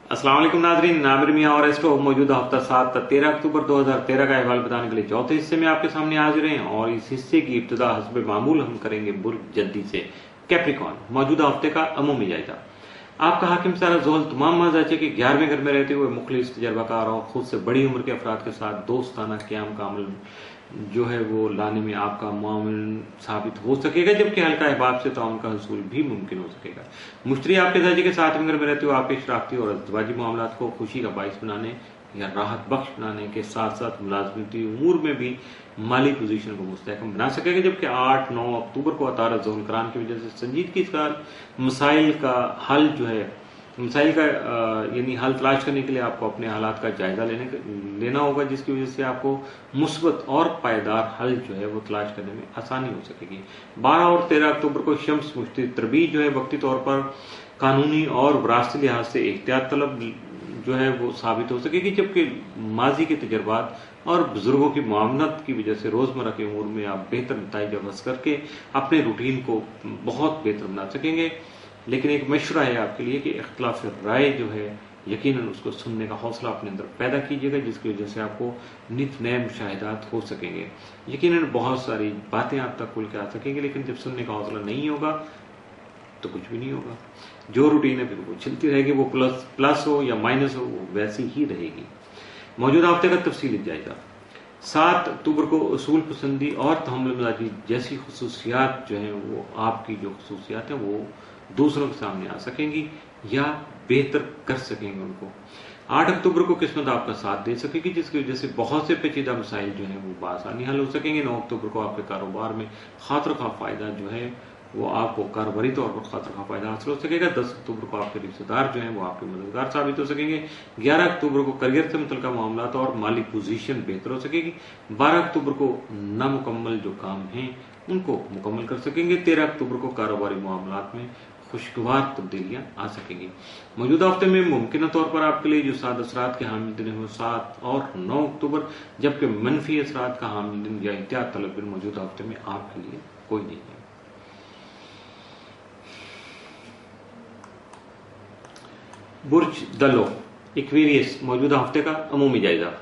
अस्सलाम वालेकुम नाजरीन, नामिर मियां और एस्ट्रो मौजूदा हफ्ता 7 13 अक्टूबर 2013 का अहवाल बताने के लिए चौथे हिस्से में आपके सामने हाजिर हैं। और इस हिस्से की इब्तिदा हस्बे मामूल हम करेंगे बुर्ज जद्दी से। कैप्रिकॉर्न मौजूदा हफ्ते का अमूमी जायजा। आपका हाकिम सारा जोहल तमाम मजाचे के 11वें घर में रहते हुए मुखलिस तजर्बाकार और खुद से बड़ी उम्र के अफराद के साथ दोस्ताना क्याम का अमल जो है वो लाने में आपका मुआविन साबित हो सकेगा, जबकि हल्का अहबाब से ताउन का हसूल भी मुमकिन हो सकेगा। मुश्तरी आपके दर्जे के 7वें घर में रहते हुए आपके शराफती और अज़दवाजी मामलात को खुशी का बाइस बनाने या राहत बख्श बनाने के साथ साथ मुलाजमती उमूर में भी माली पोजीशन को मुस्तहकम बना सकेगा, जबकि 8-9 अक्टूबर को अतारत ज़ोहल करान की वजह से संजीदगी के साथ मसाइल का हल जो है यानी हल तलाश करने के लिए आपको अपने हालात का जायजा लेना होगा, जिसकी वजह से आपको मुस्बत और पायदार हल जो है वो तलाश करने में आसानी हो सकेगी। 12 और 13 अक्टूबर को शम्स मुश्तरी तरबीज जो है वक्ती तौर पर कानूनी और विरासती लिहाज से एहतियात तलब जो है वो साबित हो सकेगी, जबकि माजी के तजर्बात और बुजुर्गों की मामनत की वजह से रोजमर्रा के उमूर में आप बेहतर नताइज हासिल करके अपने रूटीन को बहुत बेहतर बना सकेंगे। लेकिन एक मशवरा है आपके लिए कि इख्तिलाफ राय जो है यकीनन उसको सुनने का हौसला अपने अंदर पैदा कीजिएगा, जिसकी वजह से आपको नित नए मुशाहिदात हो सकेंगे। यकीनन बहुत सारी बातें आप तक खुल के आ सकेंगी, लेकिन जब सुनने का हौसला नहीं होगा तो कुछ भी नहीं होगा। जो रूटीन है फिर वो चलती रहेगी, वो प्लस हो या माइनस हो वो वैसी ही रहेगी। मौजूदा हफ्ते का तफसीली जायजा। 7 अक्टूबर को उसूल पसंदी और तहम्मुल मिजाजी जैसी खसूसियात जो है वो आपकी जो खसूसियात हैं वो दूसरों के सामने आ सकेंगी या बेहतर कर सकेंगे उनको। 8 अक्टूबर को किस्मत आपका साथ दे सकेगी, जिसकी वजह से बहुत से पेचीदा मसाइल जो है वो बआसानी हल हो सकेंगे। 9 अक्टूबर को आपके कारोबार में खातिर खा फायदा जो है वो आपको कारोबारी तौर पर खातिर खा फायदा हासिल हो सकेगा। 10 अक्टूबर को आपके रिश्तेदार जो हैं वो आपके मददगार साबित हो सकेंगे। 11 अक्टूबर को करियर से मुतल्लिका मामलात और माली पोजीशन बेहतर हो सकेगी। 12 अक्टूबर को नामुकम्मल जो काम हैं उनको मुकम्मल कर सकेंगे। 13 अक्टूबर को कारोबारी मामलात में खुशगवार तब्दीलियां आ सकेंगी। मौजूदा हफ्ते में मुमकिन तौर पर आपके लिए जो 7 असरात के हामिल दिन है वो 7 और 9 अक्टूबर, जबकि मनफी असरात का हामिल दिन या एहतियात तलब दिन मौजूदा हफ्ते में आपके लिए कोई नहीं है। बुर्ज दलो एक्वेरियस मौजूदा हफ्ते का अमूमी जायजा।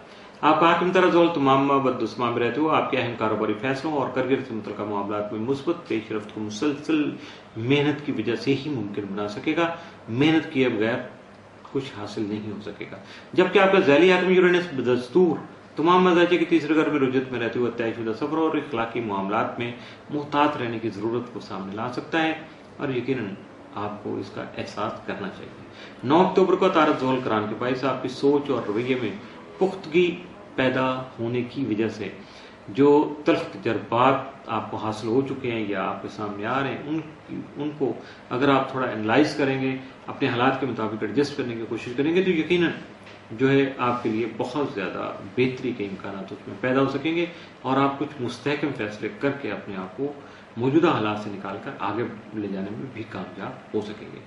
आपका हाकिम तरह जोहल तमाम बदुस्मा में रहते हुए आपके अहम कारोबारी फैसलों और करियर से मुतल्लिका मामलात में मुस्बत पेशरफ्त को मुसलसल मेहनत की वजह से ही मुमकिन बना सकेगा। मेहनत किए बगैर कुछ हासिल नहीं हो सकेगा, जबकि आपका ज़ैली हाकिम यूरेनस बदस्तूर तमाम मजाजे के तीसरे घर में रुजत में रहते हुए तयशुदा सफर और इखलाकी मामलात में मुहतात रहने की जरूरत को सामने ला सकता है, और यकीनन आपको इसका एहसास करना चाहिए। 9 अक्टूबर को तारत ज़ोहल करान के बायस आपकी सोच और रवैये में पुख्तगी पैदा होने की वजह से जो तल्ख तजर्बात आपको हासिल हो चुके हैं या आपके सामने आ रहे हैं उनको अगर आप थोड़ा एनालाइज करेंगे, अपने हालात के मुताबिक एडजस्ट करने की कोशिश करेंगे, तो यकीनन जो है आपके लिए बहुत ज्यादा बेहतरी के इम्कान उसमें पैदा हो सकेंगे और आप कुछ मुस्तहकम फैसले करके अपने आप को मौजूदा हालात से निकालकर आगे ले जाने में भी कामयाब हो सकेंगे।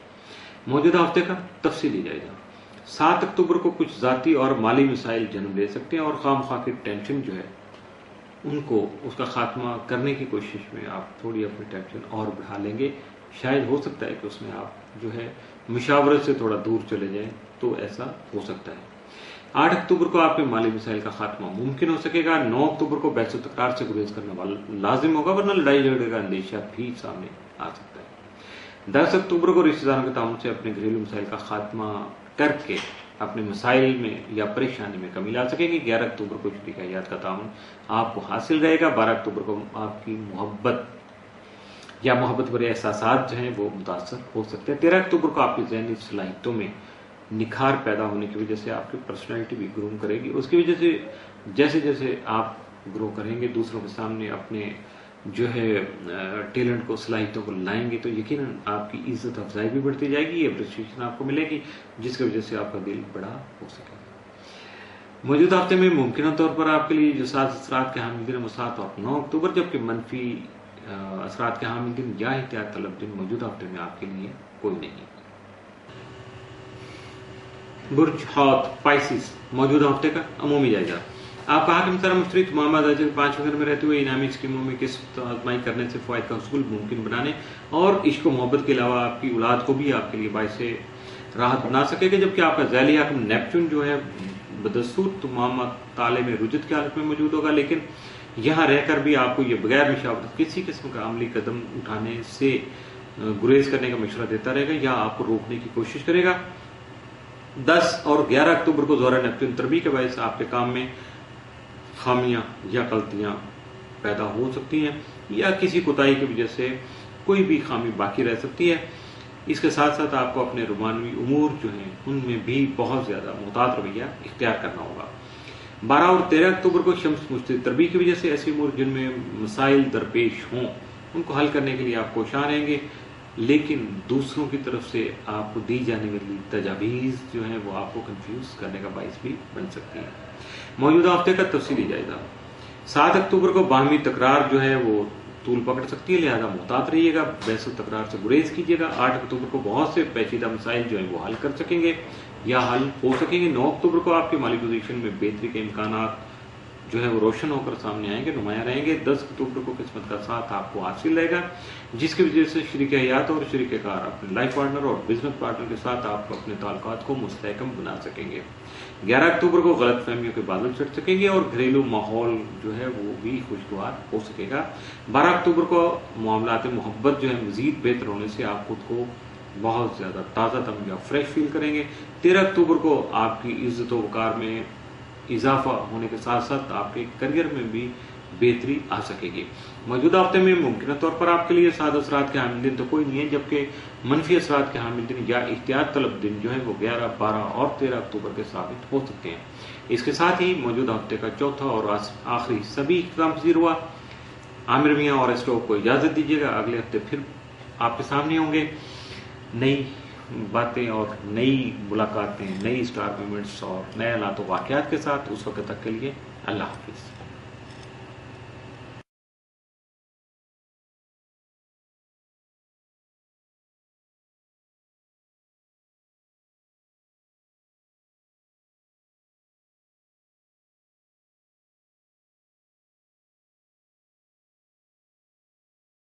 मौजूदा हफ्ते का तफसीली जायजा। 7 अक्टूबर को कुछ जाती और माली मसाइल जन्म ले सकते हैं और खामखा की टेंशन जो है उनको उसका खात्मा करने की कोशिश में आप थोड़ी अपनी टेंशन और बढ़ा लेंगे। शायद हो सकता है कि उसमें आप जो है मुशावरत से थोड़ा दूर चले जाएं, तो ऐसा हो सकता है। 8 अक्टूबर को आपके माली मसाइल का खात्मा मुमकिन हो सकेगा। 9 अक्टूबर को बहस तकरार से गुरेज करने वाला लाजिम होगा, वरना लड़ाई झगड़े का अंदेशा भी सामने आ सकता है। 10 अक्टूबर को रिश्तेदारों के ताउन से अपने घरेलू मसाइल का खात्मा करके अपने मसाइल में या परेशानी में कमी ला सकेंगे। 11 अक्टूबर को शरीक हयात का ताउन आपको हासिल रहेगा। 12 अक्टूबर को आपकी मोहब्बत या मोहब्बत भरे एहसासात जो हैं वो मुतासर हो सकते हैं। 13 अक्टूबर को आपकी ज़हनी सलाहियतों में निखार पैदा होने की वजह से आपकी पर्सनैलिटी भी ग्रूम करेगी। उसकी वजह से जैसे जैसे आप ग्रो करेंगे, दूसरों के सामने अपने जो है टैलेंट को, सलाहियतों को लाएंगे, तो यकीनन आपकी इज्जत अफजाई भी बढ़ती जाएगी, अप्रिसिएशन आपको मिलेगी, जिसकी वजह से आपका दिल बड़ा हो सकेगा। मौजूदा हफ्ते में मुमकिन तौर पर आपके लिए जो 7 असरात के हामिल दिन वो 7 और 9 अक्टूबर, जबकि मनफी असरात के हामिल दिन या एहतियात तलब दिन मौजूदा हफ्ते में आपके लिए कोई नहीं। बुर्ज हौत पाइसिस मौजूदा हफ्ते का अमूमी जायजा। आपका हाकिम सर मुश्तरी तमाम अदाजर 5 घर में रहते हुए इनामी स्कीमों में किस्त आजमाई करने से फ़वाइद का हसूल मुमकिन बनाने और इश्क व मोहब्बत के अलावा आपकी औलाद को भी आपके लिए बायसे राहत बना सकेगा, जबकि आपका ज़ैली हाकिम नेपच्यून जो है बदस्तूर तमाम ताले में रुजत की हालत में मौजूद होगा, लेकिन यहाँ रहकर भी आपको ये बगैर मशावरत किसी किस्म का अमली कदम उठाने से गुरेज करने का मशवरा देता रहेगा या आपको रोकने की कोशिश करेगा। 10 और 11 अक्टूबर को ज़ोहरा नेपच्यून तरबी के बायस आपके काम में खामियां या गलतियां पैदा हो सकती हैं या किसी कोताही की वजह से कोई भी खामी बाकी रह सकती है। इसके साथ साथ आपको अपने रुमानवी उमूर जो हैं उनमें भी बहुत ज़्यादा मुहतात रवैया इख्तियार करना होगा। 12 और 13 अक्टूबर को शम्स मुश्तिल तरबी की वजह से ऐसी उमूर जिनमें मसाइल दरपेश हों उनको हल करने के लिए आप कोशां रहेंगे, लेकिन दूसरों की तरफ से आपको दी जाने वाली तजावीज़ जो है वो आपको कंफ्यूज करने का बाइस भी बन सकती है। मौजूदा हफ्ते का तफसीली जायजा। 7 अक्टूबर को बाहमी तकरार जो है वो तूल पकड़ सकती है, लिहाजा मुहतात रहिएगा, बहस तकरार से गुरेज कीजिएगा। 8 अक्टूबर को बहुत से पेचीदा मसाइल जो है वो हल कर सकेंगे या हल हो सकेंगे। 9 अक्टूबर को आपकी माली पोजीशन में बेहतरी के इम्कानात जो है वो रोशन होकर सामने आएंगे, नुमाया रहेंगे। 10 अक्टूबर को किस्मत का साथ आपको हासिल रहेगा, जिसकी वजह से शरीक हयात और शरीक कार अपने लाइफ पार्टनर और बिजनेस पार्टनर के साथ आप अपने ताल्लुकात को मुस्तहकम बना सकेंगे। 11 अक्टूबर को गलत फहमियों के बादल चढ़ सकेंगे और घरेलू माहौल जो है वो भी खुशगवार हो सकेगा। 12 अक्टूबर को मामलात मोहब्बत जो है मजीद बेहतर होने से आप खुद को बहुत ज्यादा ताज़ा तम या फ्रेश फील करेंगे। 13 अक्टूबर को आपकी इज्जत व वकार में इजाफा होने के साथ साथ आपके करियर में भी बेहतरी आ सकेगी। मौजूदा हफ्ते में मुमकिन तौर पर आपके लिए साद असरात के हामिल दिन तो कोई नहीं है, जबकि मनफी असरात के हामिल दिन या इख्तियार तलब दिन जो है वो 11, 12 और 13 अक्टूबर के साबित हो सकते हैं। इसके साथ ही मौजूदा हफ्ते का चौथा और आखिरी सभी इख्तिताम पजीर हुआ। आमिर मियां और स्टॉक को इजाजत दीजिएगा, अगले हफ्ते फिर आपके सामने होंगे नई बातें और नई मुलाकातें, नई स्टार मूवमेंट्स और नए हालात वाक़यात के साथ। उस वक्त तक के लिए अल्लाह हाफिज़।